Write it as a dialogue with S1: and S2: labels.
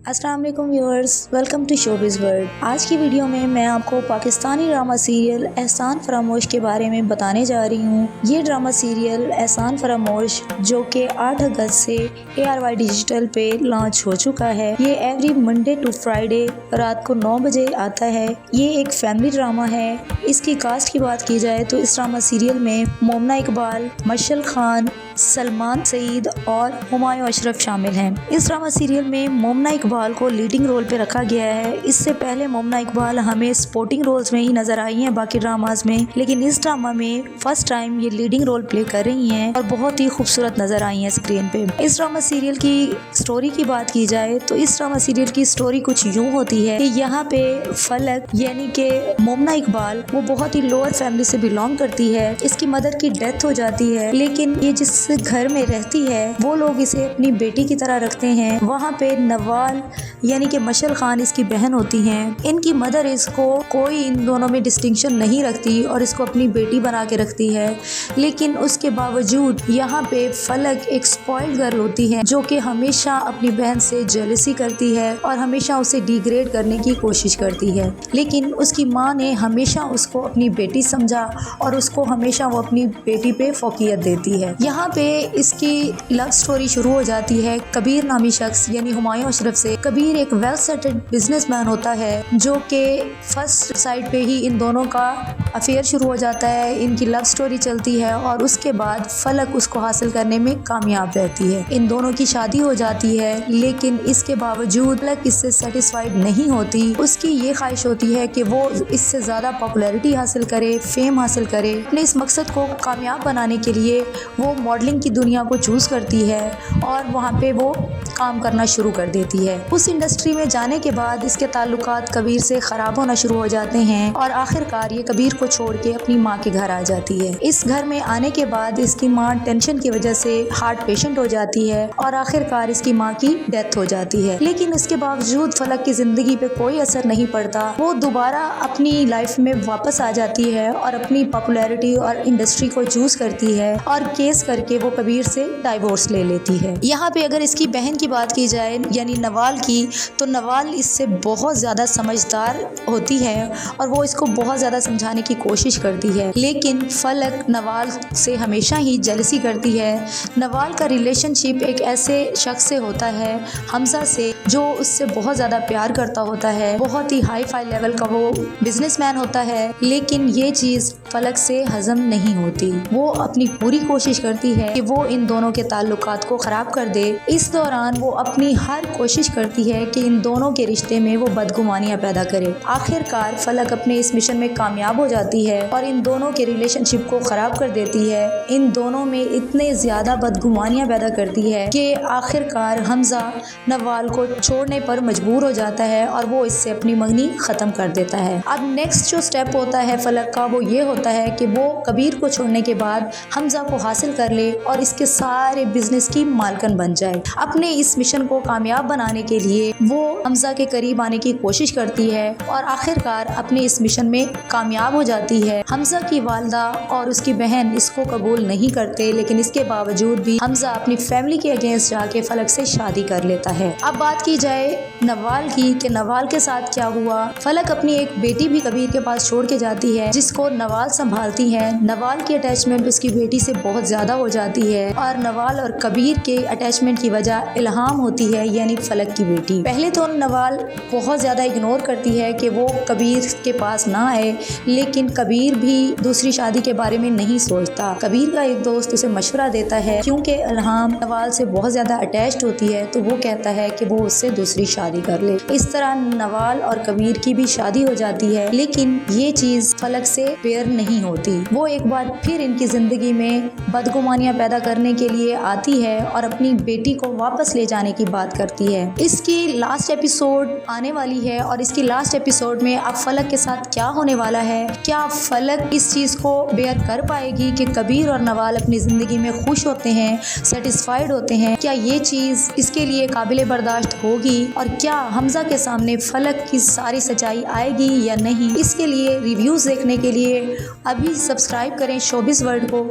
S1: अस्सलाम वालेकुम viewers, welcome to showbiz world. आज की वीडियो में मैं आपको पाकिस्तानी ड्रामा सीरियल एहसान फरामोश के बारे में बताने जा रही हूँ। ये ड्रामा सीरियल एहसान फरामोश जो कि 8 अगस्त से ARY डिजिटल पे लॉन्च हो चुका है। ये एवरी मंडे टू फ्राइडे रात को 9 बजे आता है। ये एक फैमिली ड्रामा है। इसकी कास्ट की बात की जाए तो इस ड्रामा सीरियल में मोमना इकबाल, मशल खान, सलमान सईद और हुमायूं अशरफ शामिल हैं। इस ड्रामा सीरियल में मोमना इकबाल को लीडिंग रोल पे रखा गया है। इससे पहले मोमना इकबाल हमें सपोर्टिंग रोल्स में ही नजर आई हैं बाकी ड्रामाज में, लेकिन इस ड्रामा में फर्स्ट टाइम ये लीडिंग रोल प्ले कर रही हैं और बहुत ही खूबसूरत नजर आई हैं स्क्रीन पे। इस ड्रामा सीरियल की स्टोरी की बात की जाए तो इस ड्रामा सीरियल की स्टोरी कुछ यूँ होती है कि यहाँ पे फलक यानी कि मोमना इकबाल वो बहुत ही लोअर फैमिली से बिलोंग करती है। इसकी मदर की डेथ हो जाती है, लेकिन ये जिस घर में रहती है वो लोग इसे अपनी बेटी की तरह रखते हैं। वहाँ पे नवाल यानी कि मशल खान इसकी बहन होती हैं। इनकी मदर इसको कोई इन दोनों में डिस्टिंक्शन नहीं रखती और इसको अपनी बेटी बना के रखती है, लेकिन उसके बावजूद यहाँ पे फलक एक स्पॉइल्ड गर्ल होती है जो कि हमेशा अपनी बहन से जेलसी करती है और हमेशा उसे डिग्रेड करने की कोशिश करती है। लेकिन उसकी माँ ने हमेशा उसको अपनी बेटी समझा और उसको हमेशा वो अपनी बेटी पे फोकियत देती है। यहाँ पे इसकी लव स्टोरी शुरू हो जाती है कबीर नामी शख्स यानी हुमायूं अशरफ से। कबीर एक वेल सेटल्ड बिजनेसमैन होता है जो कि फर्स्ट साइड पे ही इन दोनों का अफेयर शुरू हो जाता है। इनकी लव स्टोरी चलती है और उसके बाद फलक उसको हासिल करने में कामयाब रहती है। इन दोनों की शादी हो जाती है, लेकिन इसके बावजूद फलक इससे सेटिस्फाइड नहीं होती। उसकी ये ख्वाहिश होती है कि वो इससे ज़्यादा पॉपुलैरिटी हासिल करे, फेम हासिल करे। अपने इस मकसद को कामयाब बनाने के लिए वो मॉडलिंग की दुनिया को चूज़ करती है और वहाँ पे वो काम करना शुरू कर देती है। उस इंडस्ट्री में जाने के बाद इसके ताल्लुकात कबीर से ख़राब होना शुरू हो जाते हैं और आखिरकार ये कबीर को छोड़ के अपनी माँ के घर आ जाती है। इस घर में आने के बाद इसकी माँ टेंशन की वजह से हार्ट पेशेंट हो जाती है और आखिरकार इसकी माँ की डेथ हो जाती है। लेकिन इसके बावजूद फलक की ज़िंदगी पे कोई असर नहीं पड़ता। वो दोबारा अपनी लाइफ में वापस आ जाती है और अपनी पॉपुलैरिटी और इंडस्ट्री को चूज़ करती है और केस करके वो कबीर से डाइवोर्स ले लेती है। यहाँ पे अगर इसकी बहन की बात की जाए यानी नवाल की, तो नवाल इससे बहुत ज़्यादा समझदार होती है और वो इसको बहुत ज़्यादा समझाने की कोशिश करती है, लेकिन फलक नवाल से हमेशा ही जेलसी करती है। नवाल का रिलेशनशिप एक ऐसे शख्स से होता है, हमजा से, जो उससे बहुत ज़्यादा प्यार करता होता है। बहुत ही हाई फाई लेवल का वो बिजनेसमैन होता है, लेकिन ये चीज़ फलक से हजम नहीं होती। वो अपनी पूरी कोशिश करती है कि वो इन दोनों के ताल्लुकात को ख़राब कर दे। इस दौरान वो अपनी हर कोशिश करती है कि इन दोनों के रिश्ते में वो बदगुमानियाँ पैदा करे। आखिरकार फलक अपने इस मिशन में कामयाब हो जाती है और इन दोनों के रिलेशनशिप को ख़राब कर देती है। इन दोनों में इतने ज़्यादा बदगुमानियाँ पैदा करती है कि आखिरकार हमजा नवाल को छोड़ने पर मजबूर हो जाता है और वो इससे अपनी मंगनी ख़त्म कर देता है। अब नेक्स्ट जो स्टेप होता है फलक का वो ये होता है कि वो कबीर को छोड़ने के बाद हमजा को हासिल कर ले और इसके सारे बिजनेस की मालकन बन जाए। अपने इस मिशन को कामयाब बनाने के लिए वो हमजा के करीब आने की कोशिश करती है और आखिरकार अपने इस मिशन में कामयाब हो जाती है। हमजा की वालदा और उसकी बहन इसको कबूल नहीं करते, लेकिन इसके बावजूद भी हमजा अपनी फैमिली के अगेंस्ट जाके फलक से शादी कर लेता है। अब बात की जाए नवाल की कि नवाल के साथ क्या हुआ। फलक अपनी एक बेटी भी कबीर के पास छोड़ के जाती है जिसको नवाल संभालती है। नवाल की अटैचमेंट उसकी बेटी से बहुत ज़्यादा हो जाती है और नवाल और कबीर के अटैचमेंट की वजह इल्हाम होती है यानी फलक की बेटी। पहले तो नवाल बहुत ज़्यादा इग्नोर करती है कि वो कबीर के पास ना आए, लेकिन कबीर भी दूसरी शादी के बारे में नहीं सोचता। कबीर का एक दोस्त उसे मशवरा देता है, क्योंकि इल्हाम नवाल से बहुत ज़्यादा अटैच्ड होती है तो वो कहता है कि वो उससे दूसरी शादी कर ले। इस तरह नवाल और कबीर की भी शादी हो जाती है, लेकिन ये चीज़ फलक से बेयर नहीं होती। वो एक बार फिर इनकी ज़िंदगी में बदगुमानियाँ पैदा करने के लिए आती है और अपनी बेटी को वापस ले जाने की बात करती है। इसकी लास्ट एपिसोड आने वाली है और इसकी लास्ट एपिसोड में अब फलक के साथ क्या होने वाला है, क्या फलक इस चीज़ को बेयर कर पाएगी कि कबीर और नवाल अपनी ज़िंदगी में खुश होते हैं, सेटिस्फाइड होते हैं, क्या ये चीज़ इसके लिए काबिल बर्दाश्त होगी और क्या हमजा के सामने फलक की सारी सच्चाई आएगी या नहीं। इसके लिए रिव्यूज़ देखने के लिए अभी सब्सक्राइब करें शोबिज़ वर्ल्ड को।